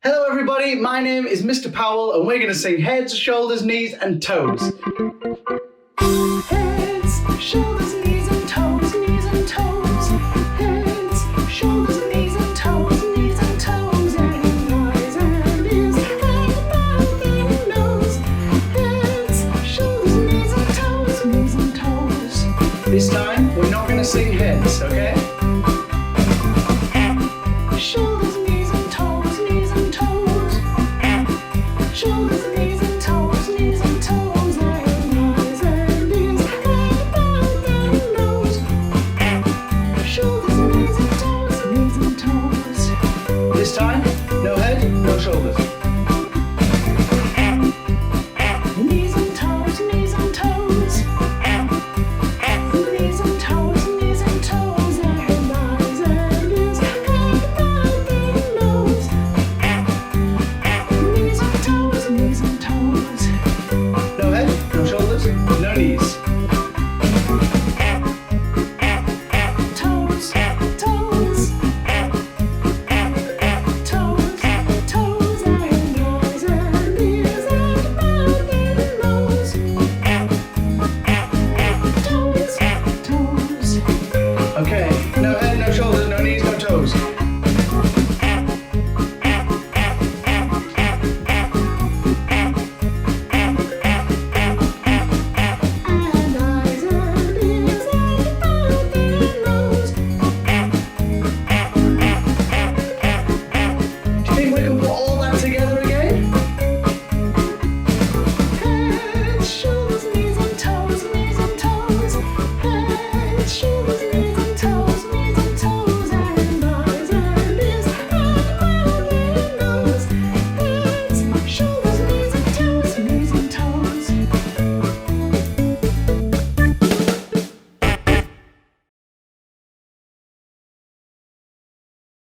Hello everybody, my name is Mr. Powell and we're going to sing heads, shoulders, knees and toes. Heads, shoulders, knees and toes, knees and toes. Heads, shoulders, knees and toes, knees and toes. And eyes and ears and mouth and nose. Heads, shoulders, knees and toes, knees and toes. This time we're not going to sing heads, okay? Shoulders, knees and toes, knees and toes. Shoulders, knees and toes, knees and toes. And eyes and ears and mouth and nose. Shoulders, knees and toes, knees and toes. This time, no head, no shoulders. Knees and toes, knees and toes. Knees and toes, knees and toes. And eyes and ears and mouth and nose. Knees and toes, knees and toes. No head, no shoulders, no knees.